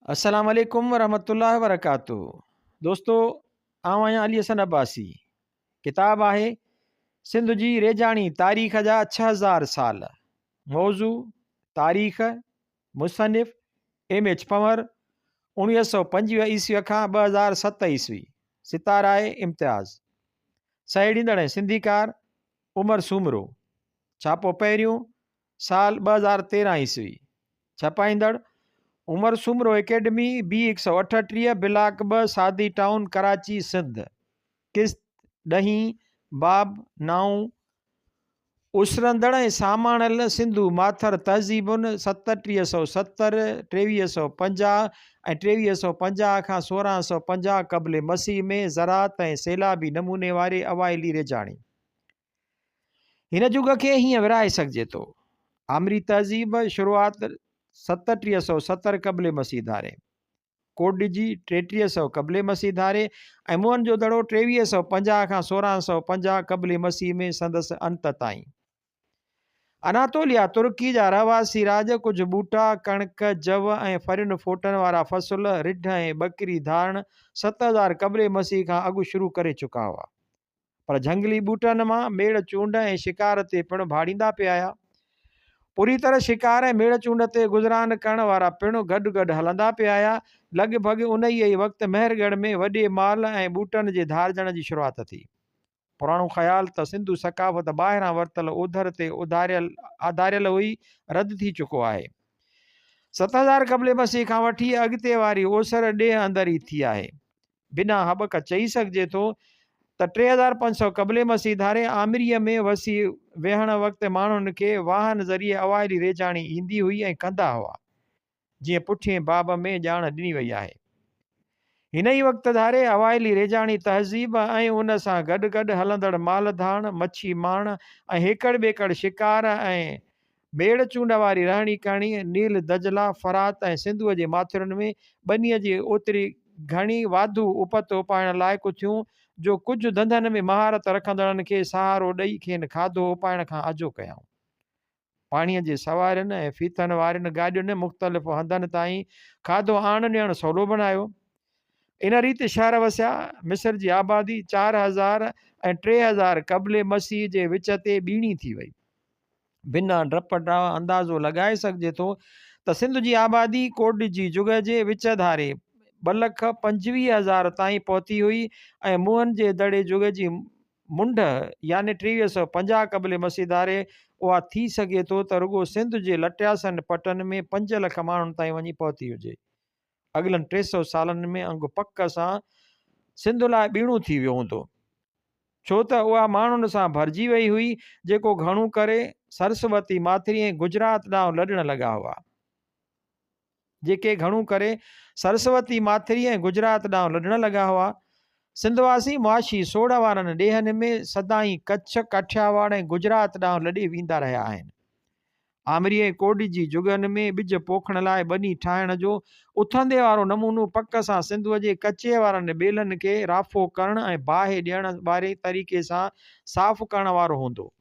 अस्सलाम वालेकुम वरहमतुल्लाहि वबरकातुहू। दोस्तों, आउं आहियां अली हसन अब्बासी। किताब आहे सिंध जी रेजाणी तारीख़ जा 6000 साल। मौज़ू तारीख़, मुसनिफ़ एम.एच. पंवर, 1925 ईस्वी खां 2007 ईस्वी। सितारा आहे इम्तियाज़। सहेड़ींदड़ ऐं सिंधीकार उमर सूमरो। छापो पहिरियों साल 2013 ईस्वी। छपाईंदड़ उमर सूमरो एकेडमी B138 ब्लाक 2 सादी टाउन कराची सिंध। किस्त 10 बाब 9 उसरंदड़ ऐं सामाणल सिंधु माथर तहज़ीबुन 3770 2350 ऐं 2350 खां 1650 क़ब्ल मसीह में ज़रात ऐं सैलाबी नमूने वारे अवाइली रेजाणी। हिन जुग खे हीअं विराए सघिजे थो। आमरी तहज़ीब शुरूआत 3770 क़ब्ल मसीह धारे, कोडजी 3300 क़ब्ल मसीह धारे ऐं मुअन जो दड़ो 2350 खां 1650 क़ब्ल मसीह में संदसि अंत ताईं। अनातोलिया तुर्की जा रहवासी राज कुझु ॿूटा, कणक, जव ऐं फरियुनि फोटनि वारा फ़सुल, रिढ ऐं बकरी धारण 7000 क़ब्ल मसीह खां अॻु शुरू करे चुका हुआ। पर झंगली ॿूटनि मां मेड़ चूंड ऐं शिकार ते पिणु भाड़ींदा पिया आया। पूरी तरह शिकार ऐं मेड़ चूंड ते गुज़रान करण वारा पिणु गॾु गॾु हलंदा पिया आया। लॻभॻि उन ई वक़्तु मेहरगढ़ में वॾे माल ऐं ॿूटनि जे धारजण जी शुरूआत थी। पुराणो ख़्यालु त सिंधु सकाफ़त ॿाहिरां वरितल ओधर ते आधारियल हुई रद्द थी चुको आहे। 7000 क़ब्ल मसीह खां वठी अॻिते वारी ओसर ॾे अंदर ई थी आहे। बिना हॿक चई सघिजे थो त 3500 क़ब्ल मसीह धारे आमिरीअ में वसी वेहण वक़्तु माण्हुनि खे वाहन ज़रिए अवाइली रेजाणी ईंदी हुई ऐं कंदा हुआ, जीअं पुठिएं बाब में ॼाण ॾिनी वई आहे। हिन ई वक़्तु धारे अवाइली रेजाणी तहज़ीब ऐं उन सां गॾु गॾु हलंदड़ माल धाण, मच्छी माण ऐं हेकड़ ॿेकड़ शिकार ऐं मेड़ चूंड वारी रहणी करणी नील दजला, फरात ऐं सिंधुअ जे माथिरुनि में ॿनीअ जी ओतिरी घणी वाधू उपत उपाइण लाइक़ु थियूं जो कुझु धंधनि में महारत रखंदड़नि खे सहारो ॾेई खेनि खाधो उपाइण खां आजो कयाऊं। पाणीअ जे सवारियुनि ऐं फीथनि वारियुनि गाॾियुनि मुख़्तलिफ़ हंधनि ताईं खाधो आण ॾियण सवलो बणायो। इन रीति शहर वसिया। मिस्र जी आबादी 4000 ऐं 3000 क़ब्ल मसीह जे विच ते ॿीणी थी वई। बिना डप अंदाज़ो लॻाए सघिजे थो त सिंध जी आबादी कोड जी जुग जे विच धारे 2,25,000 ताईं पहुती हुई ऐं मुअन जे दड़े जुग जी मुंड यानी 2350 क़ब्ल मसीह धारे उहा थी सघे थो त रुगो सिंध जे लटियासनि पटनि में 5 लख माण्हुनि ताईं वञी पहुती हुजे। अॻिलनि 300 सालनि में अंग पक सां सिंध लाइ ॿीणो थी वियो हूंदो, छो त उहा माण्हुनि सां भरिजी वई हुई जेको घणो करे सरस्वती माथिरी ऐं गुजरात ॾांहुं लॾण लॻा हुआ। जेके घणो करे सरस्वती माथिरी ऐं गुजरात ॾांहुं लॾण लॻा हुआ। सिंधवासी मुआशी सोढ़ वारनि ॾेहनि में सदाईं कच्छ, काठियावाड़ ऐं गुजरात ॾांहुं लॾे वेंदा रहिया आहिनि। आमरी ऐं कोड जी जुगनि में ॿिज पोखण लाइ ॿनी ठाहिण जो उथंदे वारो नमूनो पक सां सिंधुअ जे कचे वारनि ॿेलनि खे राफ़ो करण ऐं बाहि ॾियण वारे तरीक़े सां साफ़ करण वारो हूंदो।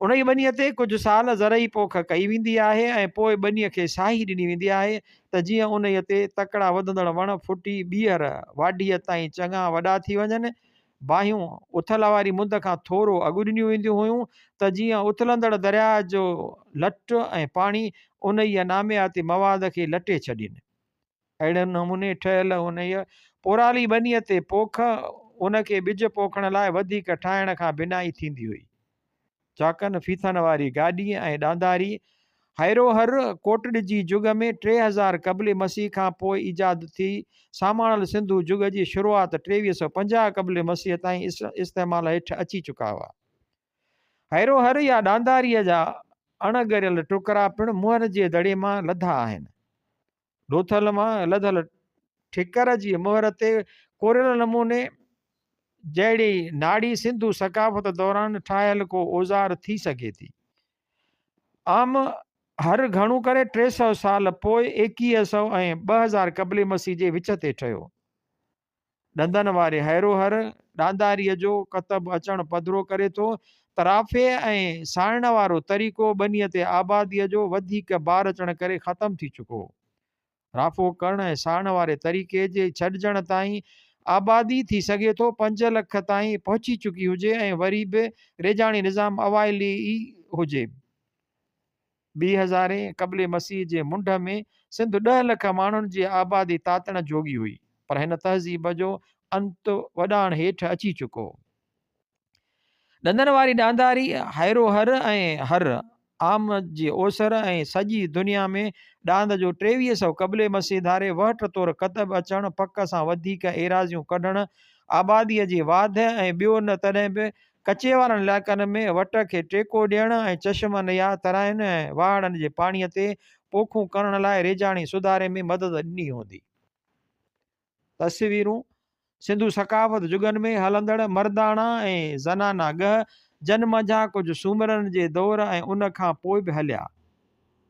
उन ई ॿनीअ ते कुझु साल ज़रई पोख कई वेंदी आहे ऐं पोइ ॿनीअ खे साही ॾिनी वेंदी आहे त जीअं उन ते तकड़ा वधंदड़ वण फुटी ॿीहर वाढीअ ताईं चङा वॾा थी वञनि। बाहियूं उथल वारी मुंद खां थोरो अॻु ॾिनियूं वेंदियूं हुयूं त जीअं उथलंदड़ दरिया जो लट ऐं पाणी उन ई नामियाती मवाद खे लटे छॾीनि। अहिड़े नमूने ठहियल उन पोराली ॿनीअ ते पोख उनखे ॿिज पोखण लाइ वधीक ठाहिण खां बिनाई थींदी हुई। चाकनि फीथनि वारी गाॾी ऐं ॾांदारी हैरोहर कोटड़ जी जुग में 3000 क़ब्ल मसीह खां पोइ ईजाद थी सामाणल सिंधु जुग जी शुरूआत 2350 क़ब्ल मसीह ताईं इस्तेमाल हेठि अची चुका हुआ। हैरोहर या ॾांदारीअ जा अणगरियल टुकड़ा पिणु मुहर जे दड़े मां लधा आहिनि। लोथल मां लधल ठिकर जी मुहर ते कोरियल नमूने जहिड़ी नाड़ी सिंधु सकाफ़त दौरान ठाहियल को औज़ार थी सघे थी। आम हर घणो करे 300 साल पोइ 2100 ऐं 2000 क़ब्ल मसीह जे विच ते ठहियो। ॾंदनि वारे हैरोहर ॾांदारीअ जो कतब अचणु पधिरो करे थो त राफ़े ऐं साइण वारो तरीक़ो ॿनीअ ते आबादीअ जो वधीक बार अचण करे ख़तमु थी चुको। राफ़ो करण ऐं साण वारे तरीक़े जे छॾिजण ताईं आबादी थी सघे थो 5 लख ताईं पहुची चुकी हुजे ऐं वरी बि रेजाणी निज़ाम अवाइली ई हुजे। 2000 क़ब्ले मसीह जे मुंड में सिंध 10 लख माण्हुनि जी आबादी तातण जोगी हुई, पर हिन तहज़ीब जो अंत वॾाण हेठि अची चुको। ॾंदनि वारी ॾांदारी हैरोहर ऐं हर आम जी ओसर ऐं सॼी दुनिया में ॾांद जो 2300 क़ब्ले मसीह धारे वहट तौरु कतब अचणु, पक सां वधीक एराज़ियूं कढणु, आबादीअ जी वाध ऐं ॿियो न तॾहिं बि कचे वारनि इलाइक़नि में वट खे टेको ॾियणु ऐं चशमनि या तराइनि ऐं वाहड़नि जे पाणीअ ते पोखूं करण लाइ रेजाणी सुधारे में मदद ॾिनी हूंदी। तस्वीरूं सिंधु सकाफ़त जुगनि में हलंदड़ मर्दाना ऐं ज़नाना ॻह जन्म जा कुझु सूमरनि जे दौर ऐं उन खां पोइ बि हलिया।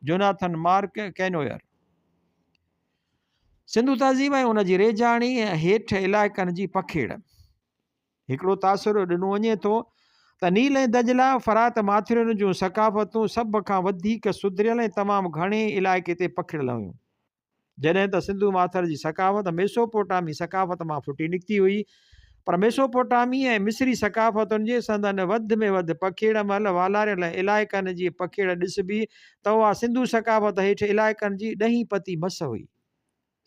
Jonathan mark कैनोयर। सिंधु तहज़ीब ऐं उन जी रेजाणी हेठि इलाइक़नि जी पखेड़। हिकिड़ो तासुरु ॾिनो वञे थो त नील ऐं दजला फरात माथिरियुनि जूं सकाफ़तूं सभ खां वधीक सुधरियल ऐं तमामु घणे इलाइक़े ते पखिड़ियल हुयूं, जॾहिं त सिंधु माथर जी सकाफ़त मेसोपोटामी सकाफ़त मां फुटी निकिती हुई। पर मेसोपोटामी ऐं मिस्री सकाफ़तुनि जे संदन वधि में वधि पखेड़ महिल वालारियल इलाइक़नि जी पखेड़ ॾिसबी त उहा सिंधु सकाफ़त हेठि इलाइक़नि जी ॾहीं पती मस हुई।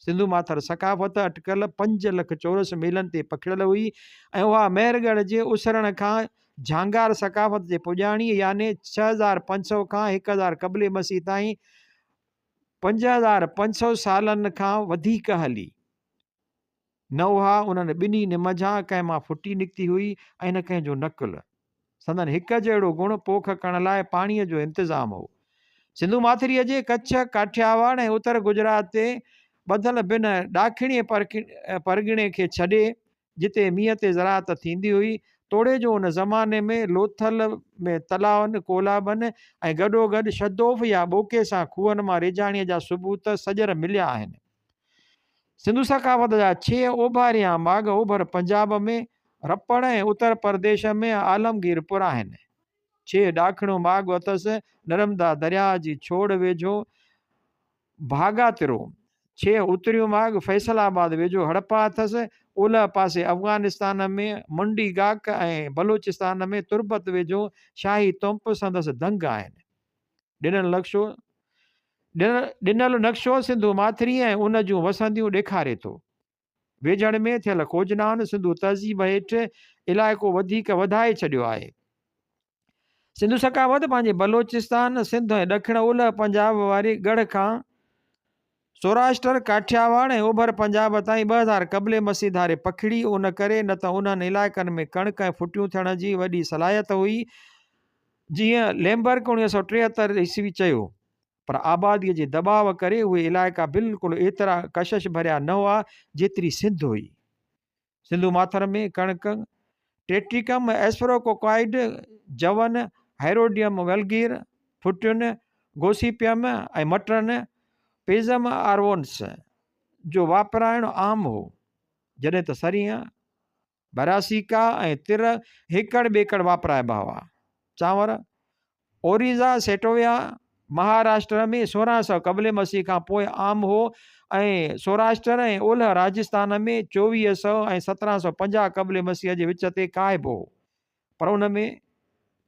सिंधु माथर सकाफ़त अटकल 5 लख चौरस मीलनि ते पखिड़ियल हुई ऐं उहा मेहरगढ़ जे उसरण खां झांगार सकाफ़त जे पुॼाणी यानी 6500 खां 1000 क़ब्ले मसीह ताईं 5500 सालनि खां वधीक हली। न उहा उन्हनि ॿिन्ही निमझा कंहिं मां फुटी निकिती हुई ऐं न कंहिंजो नकुल। संदन हिकु जहिड़ो गुण पोख करण लाइ पाणीअ जो इंतिज़ाम हो। सिंधु माथिरीअ जे कच्छ, काठियावाड़ ऐं उत्तर गुजरात ते ॿधल बिन ॾाखिणी परगिणे खे छॾे जिते मींहं ते ज़राअत थींदी हुई, तोड़े जो उन ज़माने में लोथल में तलावनि, कोलाबनि ऐं गॾोगॾु शदोफ़ या ॿोके सां खूहनि मां रेजाणीअ जा सबूत सजर मिलिया आहिनि। सिंधु सकाफ़त जा 6 ओभारिया माॻ ओभर पंजाब में रपड़ ऐं उत्तर प्रदेश में आलमगीरपुर आहिनि। 6 ॾाखिणो माॻ अथसि नर्मदा दरिया जी छोड़ वेझो भागातिरो। 6 उत्तरियो माॻ फैसलाबाद वेझो हड़प्पा अथसि। ओलह पासे अफ़गानिस्तान में मंडी गाक ऐं बलोचिस्तान में तुर्बत वेझो शाही तुंप संदसि दंग आहिनि। ॾिनल नक्शो सिंधु माथिरी ऐं उन जूं वसंदियूं ॾेखारे थो। वेझड़ में थियल खोजनाउनि सिंधु तहज़ीब हेठि इलाइक़ो वधीक वधाए छॾियो आहे। सिंधु सकाफ़त पंहिंजे बलोचिस्तान, सिंध ऐं ॾखिण ओलह पंजाब वारी गढ़ खां सौराष्ट्र, काठियावाड़ ऐं ओभर पंजाब ताईं 2000 क़ब्ले मसीह धारे पखिड़ी। उन करे न त उन्हनि इलाइक़नि में कणिक ऐं फुटियूं थियण जी वॾी सलाहियत हुई, जीअं लेम्बर्क 1973 ईस्वी चयो, पर आबादीअ जे दबाव करे उहे इलाइक़ा बिल्कुलु एतिरा कशिश भरिया न हुआ जेतिरी सिंध हुई। सिंधु माथर में कणिक टेट्रिकम एस्परोकोकाइड, जवन, हैरोडियम वल्गीर, फुटियुनि, गोसिपियम ऐं मटरनि, पेज़म आर्वोन्स जो वापराइणु आम हो, जॾहिं त सरींहं, बरासिका ऐं तिर हेकड़ ॿेकड़ वापराइबा हुआ। चांवर ओरिज़ा सेटोविया महाराष्ट्र में 1600 क़ब्ले मसीह खां पोइ आम हो ऐं सौराष्ट्र ऐं ओलह राजस्थान में 2400 ऐं 1750 क़ब्ले मसीह जे विच ते क़ाइबु हो,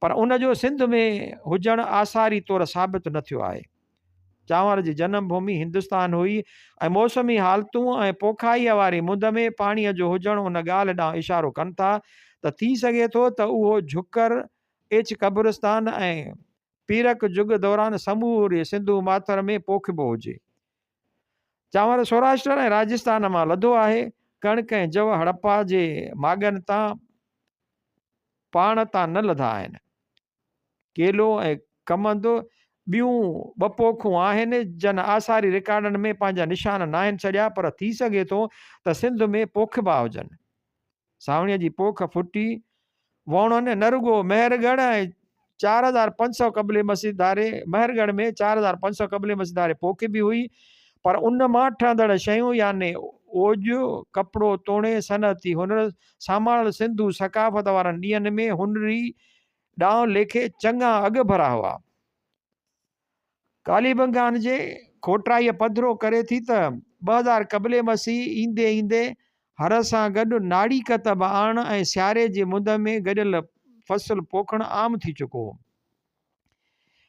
पर उन जो सिंध में हुजणु आसारी तौरु साबित न थियो आहे। चांवर जी जनम भूमि हिंदुस्तान हुई ऐं मौसमी हालतूं ऐं पोखाईअ वारी मुंद में पाणीअ जो हुजणु उन ॻाल्हि ॾांहुं इशारो कनि था त थी सघे थो त उहो झुकर एच कब्रिस्तान ऐं पीरक जुग दौरान समूरे सिंधु माथर में पोखिबो हुजे। चांवर सौराष्ट्र ऐं राजस्थान मां लधो आहे। कणिक ऐं जव हड़प्पा जे माॻनि तां पाण तां न लधा आहिनि। केलो ऐं कमंद ॿियूं 2 पोखूं आहिनि जन आसारी रिकार्डनि में पंहिंजा निशान न आहिनि छॾिया, पर थी सघे थो त सिंध में पोखिबा हुजनि। सावणीअ जी पोख फुटी वणनि न रुगो मेहरगढ़ ऐं 4500 क़ब्ले मसीह धारे मेहरगढ़ में 4500 क़ब्ले मसीह धारे पोखी बि हुई, पर उन मां ठहंदड़ शयूं यानी ओॼ, कपिड़ो तोणे, सनअती हुनर सामाल सिंधु सकाफ़त वारनि ॾींहंनि में हुनरी ॾांहुं लेखे चङा अॻु भरा हुआ। कालीबंगान जे खोटराईअ पधिरो करे थी त 2000 क़बले मसीह ईंदे ईंदे हर सां गॾु नाड़ीकत बि आणणु ऐं सियारे जी मुंद में गॾियल फसल पोखणु आम थी चुको हो।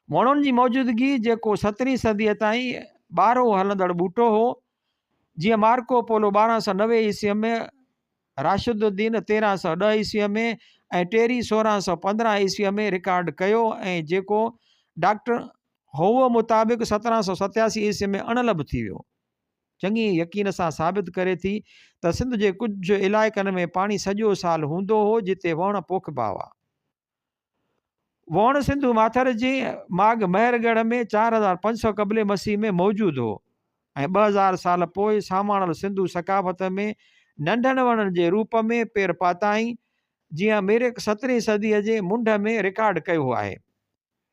वणुनि जी मौजूदगी जेको 17वीं सदीअ ताईं ॿारहों हलंदड़ ॿूटो हो, जीअं मार्को पोलो 1290 ईस्वीअ में, राशिदुद्दीन 1310 ईस्वीअ में ऐं टेरी 1615 ईस्वीअ में रिकॉर्ड कयो, ऐं जेको डॉक्टर होव मुताबिक़ 1787 ईस्वी में अणलभ थी वियो, चङी यकीन सां साबित करे थी त सिंध जे कुझु इलाइक़नि में पाणी सॼो साल हूंदो हो जिते वण पोखिबा हुआ। वण सिंधु माथर जी माग महरगढ़ में 4500 क़बले मसीह में मौजूदु हो, ऐं 2000 साल पोइ सामाणल सिंधु सकाफ़त में नंढनि वणनि जे रूप में पेर पाताईं, जीअं मेरेक 17वीं सदीअ जे मुंड में रिकॉर्ड कयो आहे।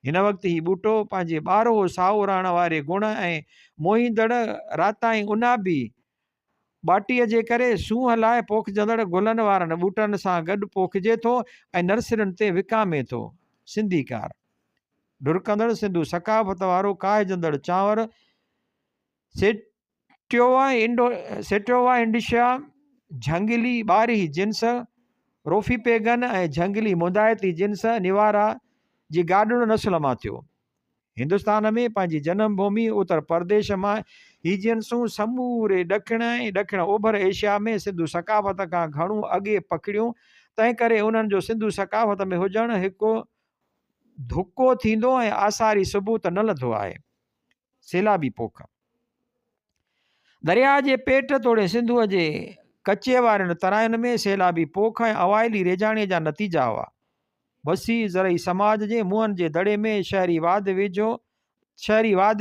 हिन वक़्तु ही ॿूटो पंहिंजे ॿारहों साओ रहण वारे गुण ऐं मोहींदड़ राताई उनाबी ॿाटीअ जे करे सूंहं लाइ पोखजंदड़ गुलनि वारनि ॿूटनि सां गॾु पोखिजे थो ऐं नर्सरियुनि ते विकामे थो। सिंधीकार ढुरकंदड़ सिंधु सकाफ़त वारो काहिजंदड़ चांवर सेटियोवा इंडिशा, झंगली ॿारही जिन्स रोफीपेगन ऐं झंगली मुंदायती जिन्स निवारा जी गाॾुण नस्ल मां थियो। हिंदुस्तान में पंहिंजी जनम भूमि उत्तर प्रदेश मां ही जिन्सूं समूरे ॾखिण ऐं ॾखिण ओभर एशिया में सिंधु सकाफ़त खां घणो अॻे पकड़ियूं, तंहिं करे उन्हनि जो सिंधु सकाफ़त में हुजणु हिकु धुको थींदो ऐं आसारी सबूत न लधो आहे। सैलाबी पोख दरिया जे पेट तोड़े सिंधुअ जे कचे वारनि तराइनि में सैलाबी पोख ऐं अवाइली रेजाणीअ जा नतीजा हुआ। वसी ज़रई समाज जे मुंहनि जे दड़े में शहरी वाद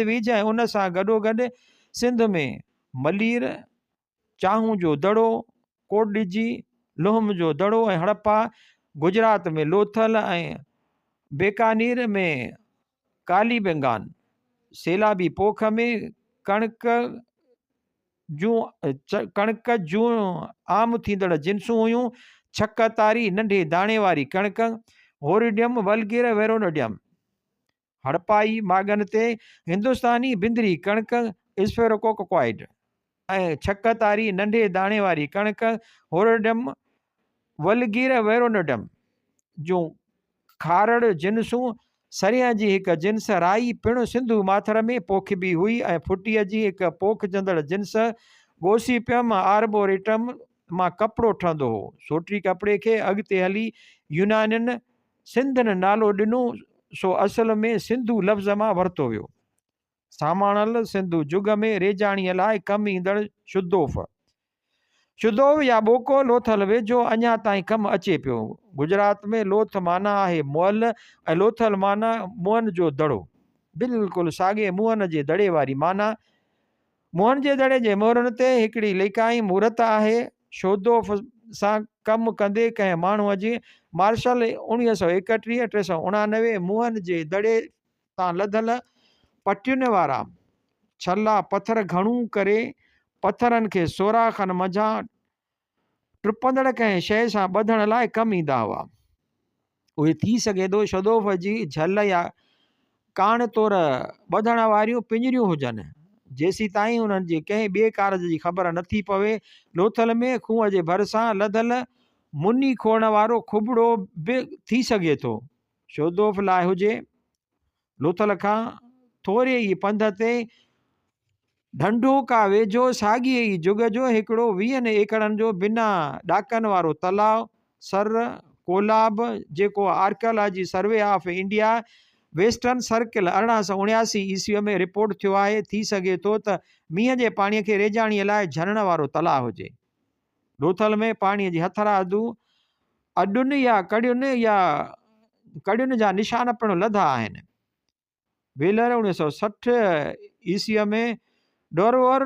वीज ऐं उन सां गॾोगॾु सिंध में मलीर, चाहूं जो दड़ो, कोडिजी, लुहम जो दड़ो ऐं हड़प्पा, गुजरात में लोथल ऐं बेकानीर में कालीबेंगान। सैलाबी पोख में कणक जूं आम थींदड़ जिन्सूं हुयूं। छक तारी नंढे दाणे वारी कणक, होरिडियम वलगिर वेरोनोडियम। हड़पाई मागन ते हिंदुस्तानी बिंदरी कणक स्फेरोकोकोइड ऐं छक तारी नंढे दाणे वारी कणक होरिडियम वलगिर वेरोनोडियम जूं खारड़ जिन्सूं। सरिया जी हिकु जिन्स राई पिणु सिंधु माथर में पोखिबी हुई ऐं फुटीअ जी हिकु पोखजंदड़ जिन्स गोसिपियम आर्बोरेटम मां कपिड़ो ठहंदो हो। सोटी कपिड़े खे अॻिते हली यूनानियुनि सिंधन नालो ॾिनो, सो असल में सिंधु लफ़्ज़ मां वरितो वियो। सामाणल सिंधु जुग में रेजाणीअ लाइ कमु ईंदड़ शुद्धोफ या ॿोको लोथल वेझो अञा ताईं कमु अचे पियो। गुजरात में लोथ माना आहे मुअल ऐं लोथल माना मुअन जो दड़ो, बिल्कुलु साॻे मुअन जे दड़े वारी माना। मुअन जे दड़े जे मोहरनि ते हिकिड़ी लिकाई मूर्त आहे। शोदोफ सां कमु कंदे कंहिं माण्हूअ जी मार्शल 1931-399 मुअन जे दड़े तां लधल पटियुनि वारा छला पथर घणू करे पथरनि खे सोराखनि मंझां टुपंदड़ कंहिं शइ सां ॿधण लाइ कमु ईंदा हुआ। उहे थी सघे थो शदोफ जी झल या काण तौर ॿधण वारियूं पिंजरियूं हुजनि। जेसी ताईं उन्हनि जे कंहिं ॿिए कारज जी ख़बर नथी पवे, लोथल में खूह जे भरिसां लधल मुनी खोड़ वारो खुबड़ो बि थी सघे थो। शोदोफ लाइ हुजे। लोथल खां थोरे ई पंध ते ढंढोका वेझो साॻिए ई जुग जो हिकिड़ो 20 एकड़नि जो बिना ॾाकनि वारो तलाउ सर कोलाब, जेको archaeology survey of India western circle 1879 ईस्वीअ में रिपोर्ट थियो आहे। थी सघे थो त मींहं जे पाणीअ खे रेजाणीअ लाइ झरण वारो तलाउ हुजे। लोथल में पाणीअ जी हथरादू अॾुनि या कड़ियुनि जा निशान पिणु लधा आहिनि। वेलर 1960 ईस्वीअ में डोरवर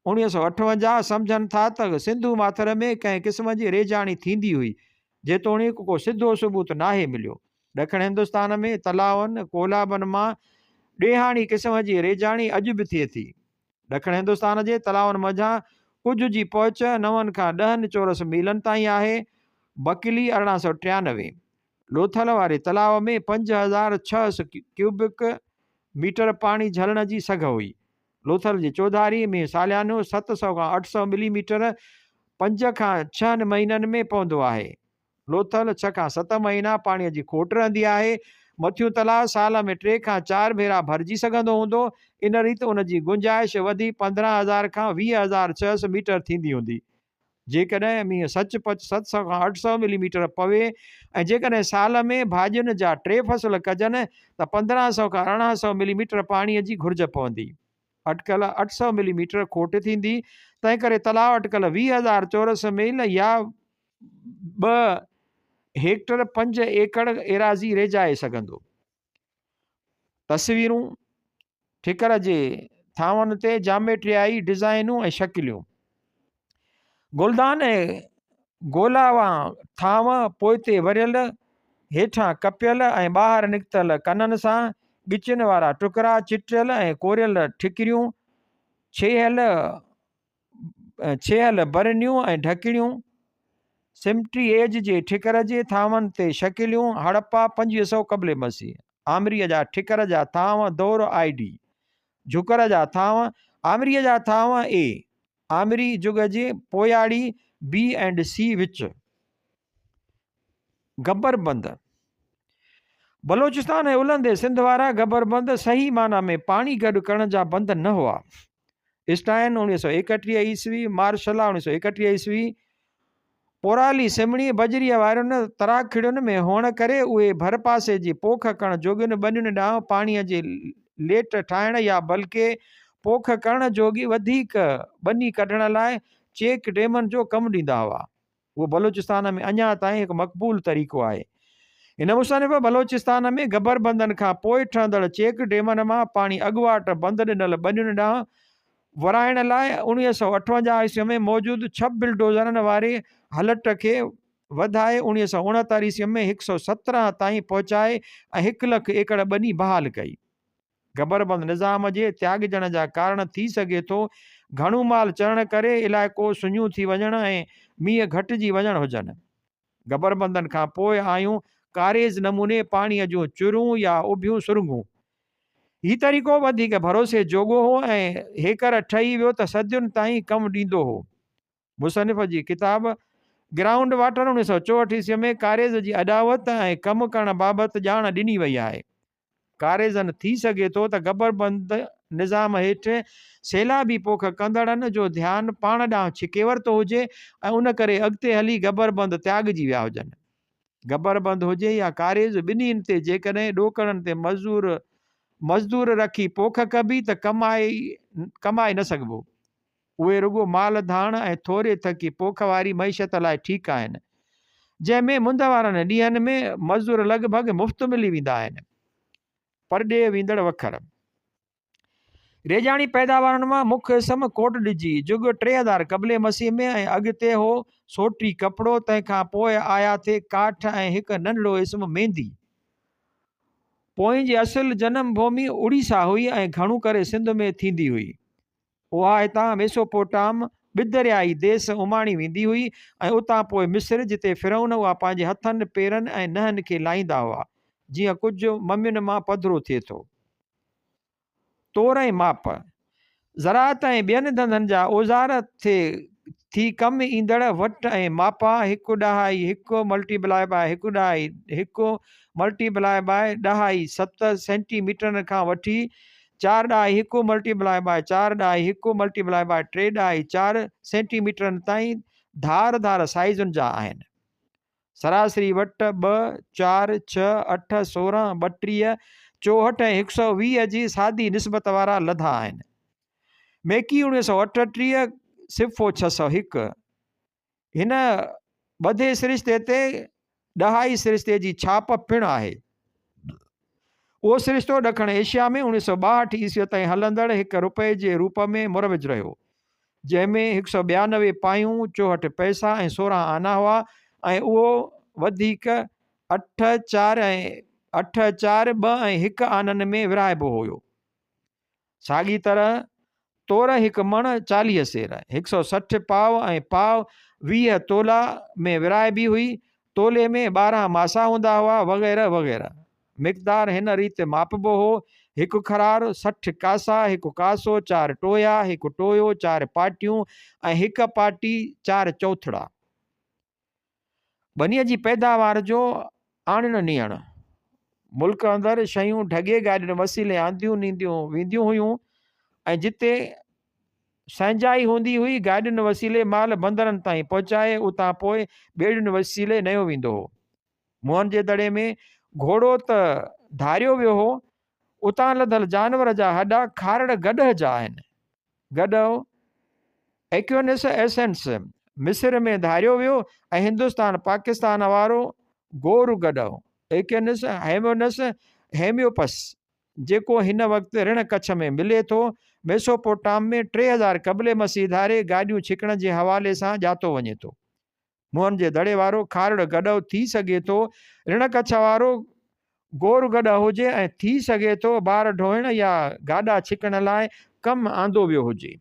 1958 सम्झनि था त सिंधु माथर में कंहिं क़िस्म जी रेजाणी थींदी हुई, जेतोणीकि को सिधो सबूत नाहे मिलियो। ॾखिण हिंदुस्तान में तलावनि कोलाबनि मां ॾेहाणी क़िस्म जी रेजाणी अॼु बि थिए थी। ॾखिण हिंदुस्तान जे तलावनि मंझां कुझु जी पहुच 9 खां 10 चौरस मीलनि ताईं आहे। बकली 1893। लोथल वारे तलाव में 5600 क्यूबिक मीटर पाणी झलण जी सघ हुई। लोथल जी चौधारी में सालियानो 700 खां 800 मिलीमीटर 5 खां 6 महीननि में पवंदो आहे। लोथल 6 खां 7 महीना पाणीअ जी खोट रहंदी आहे। मथियूं तलाउ साल में 3 खां 4 भेरा भरिजी सघंदो हूंदो। इन रीति उन जी गुंजाइश वधी 15,000 खां 20,600 मीटर थींदी हूंदी। जेकॾहिं मींहुं सचपच 700 खां 800 मिलीमीटर पवे ऐं जेकॾहिं साल में भाॼियुनि जा 3 फसल कजनि त 1500 खां 1800 मिलीमीटर पाणीअ जी घुर्ज पवंदी। अटकल 800 मिलीमीटर खोट थींदी। तंहिं करे तलाउ अटकल 20,000 चौरस मील या 2 हेक्टर 5 एकड़ एराज़ी रेजाए सघंदो। तस्वीरूं ठिकर जे थांवनि ते जामेट्रियाई डिज़ाइनूं ऐं शकिलियूं। गुलदान ऐं गोलावा थांव पोइते वरियल, हेठां कपियल ऐं ॿाहिरि निकितल कननि सां, ॻिचियुनि वारा टुकड़ा, चिटियल ऐं कोरियल ठिकरियूं, छेहल बरनियूं ऐं ढकिणियूं, सिमटी एज जे ठिकर जे थांवनि ते शकिलियूं, हड़प्पा 2500 क़ब्ले मसीह, आमरीअ जा ठिकर जा थांव दौर ID, झुकर जा थांव, आमरीअ जा थांव A, आमरी जुग जे पोयाड़ी B एंड C विच। गब्बरबंद। बलोचिस्तान ऐं उलंदे सिंध वारा गब्बरबंद सही माना में पाणी गॾु करण जा बंद न हुआ। स्टाइन 1931 ईस्वी, मार्शला 1931 ईस्वी, पोराली सिमणी बजरीअ वारियुनि तराखिड़ियुनि में हुअण करे उहे भर पासे जी पोख करण जोगियुनि ॿनियुनि ॾांहुं पाणीअ जे लेट ठाहिण या बल्कि पोख करण जोगी वधीक ॿनी कढण लाइ चेक डेमनि जो कमु ॾींदा हुआ। उहो बलोचिस्तान में अञा ताईं हिकु मक़बूल तरीक़ो आहे। हिन मुसनिफ़ बलोचिस्तान में गब्बरबंदनि खां पोइ ठहंदड़ चेक डेमनि मां पाणी अॻुवाट बंद ॾिनल ॿनियुनि ॾांहुं वराइण लाइ 1958 ईस्वी में मौजूदु 6 बिल्डोज़रनि वारे हलट खे वधाए 1969 ईस्वी में 117 ताईं पहुचाए ऐं 1 लख एकड़ ॿनी बहाल कई। गब्बरबंद निज़ाम जे त्यागजण जा कारण थी सघे थो घणो माल चढ़ण करे इलाइक़ो सुञूं थी वञण ऐं मींहं घटिजी वञण हुजनि। गब्बरबंदनि खां पोइ आयूं कारेज़ नमूने पाणीअ जूं चुरूं या उभियूं सुरंगूं। हीउ तरीक़ो वधीक भरोसे जोॻो हो ऐं हेकर ठही वियो त सदियुनि ताईं कमु ॾींदो हो। मुसनिफ़ जी किताब ग्राउंड वाटर 1964 ईस्वी में कारेज़ जी अॾावत ऐं कमु करण बाबति ॼाण ॾिनी वई आहे। कारेज़नि थी सघे थो त गब्बरबंद निज़ाम हेठि सैलाबी पोख कंदड़नि जो ध्यानु पाण ॾांहुं छिके वरितो हुजे ऐं उन करे अॻिते हली गब्बरबंद त्यागजी विया हुजनि। गब्बरबंद हुजे या कारेज़ ॿिन्हिनि ते जेकॾहिं ॾोकड़नि ते मज़दूर रखी पोख कबी त कमाए न सघिबो। उहे रुॻो माल धाण ऐं थोरे थकी पोख वारी मईशत लाइ ठीकु आहिनि, जंहिंमें मुंद वारनि ॾींहंनि में मज़दूर लॻभॻि मुफ़्त मिली वेंदा आहिनि। परॾे वेंदड़ वखर। रेजाणी पैदावारनि मां मुख्य क़िस्म कोट ॾिजी जुग 3000 क़ब्ले मसीह में ऐं अॻिते हो सोटी कपिड़ो, तंहिंखां पोइ आया थे काठ ऐं हिकु नंढड़ो क़िस्म मेंदी। पोइ जी असुल जनम भूमि उड़ीसा हुई ऐं घणो करे सिंध में थींदी हुई। उहा हितां मेसोपोटाम ॿिदरियाई देश उमाणी वेंदी हुई ऐं उतां पोइ मिस्र, जिते फिरौन उहा पंहिंजे हथनि पेरनि ऐं नहनि खे लाहींदा हुआ, जीअं कुझु मम्मियुनि मां पधिरो थिए थो। तोर ऐं माप। ज़राअत ऐं ॿियनि धंधनि जा औज़ार थी कमु ईंदड़ वट ऐं मापा 1 ॾहाई 1 मल्टीप्लाई बाय 1 ॾहाई 1 मल्टीप्लाई बाय ॾहाई 7 सेंटीमीटरनि खां वठी 4 ॾहाई 1 मल्टीप्लाई बाय 4 ॾहाई 1 मल्टीप्लाई बाय 3 ॾहाई 4 सेंटीमीटरनि ताईं धार साइज़ुनि जा आहिनि। सरासरी वट 2, 4, 6, 8, 16, 32, 64 ऐं 120 जी सादी निस्बत वारा लधा आहिनि। मेकी 1938 सिफ़ो 601 हिन ॿधे सिरिश्ते ते ॾहाई सिरिश्ते जी छाप पिणु आहे। उहो सिरिश्तो ॾखण एशिया में 1962 ईस्वी ताईं हलंदड़ ₹1 जे रूप में मुरविज रहियो, जंहिंमें 192 पायूं, 64 पैसा ऐं 16 आना हुआ ऐं उहो वधीक 8, 4 ऐं 2 ऐं 1 आननि में विराइबो हुयो। साॻी तरह तोर 1 मण 40 सेर, 160 पाव ऐं पाव 20 तोला में विराइबी हुई। तोले में 12 मासा हूंदा हुआ, वग़ैरह वग़ैरह। मिक़दार हिन रीति मापबो हो हिकु खरार, 60 कासा, हिकु कासो, 4 टोया, हिकु टोयो, 4 पाटियूं ऐं हिकु पाटी 4 चौथड़ा। बनीअ जी पैदावार जो आणण नीअण। मुल्क अंदरि शयूं ढगे गाॾियुनि वसीले आंदियूं नींदियूं वेंदियूं हुयूं ऐं जिते संजाई हूंदी हुई गाॾियुनि वसीले माल बंदरनि ताईं पहुचाए, उतां पोइ ॿेड़ियुनि वसीले नयो वेंदो हो। मुंहनि जे दड़े में घोड़ो त धारियो वियो हो, उतां लधल जानवर जा हॾा खारड़ गॾह जा आहिनि। गॾो एक्यूनिस एसेंस मिस्र में धारियो वियो ऐं हिंदुस्तान पाकिस्तान वारो गोरु गॾो एक्यूनिस हेमोनस हेमियोपस जेको हिन वक़्तु ऋण कच्छ में मिले थो, मेसोपोटाम में 3000 क़बले मसीह धारे गाॾियूं छिकण जे हवाले सां ॼातो वञे थो। मुंहनि जे दड़े वारो खारड़ गॾो थी सघे थो, ऋण कच्छ वारो गोरु गॾो हुजे ऐं थी सघे थो ॿार ढोइण या गाॾा छिकण लाइ कमु आंदो वियो हुजे।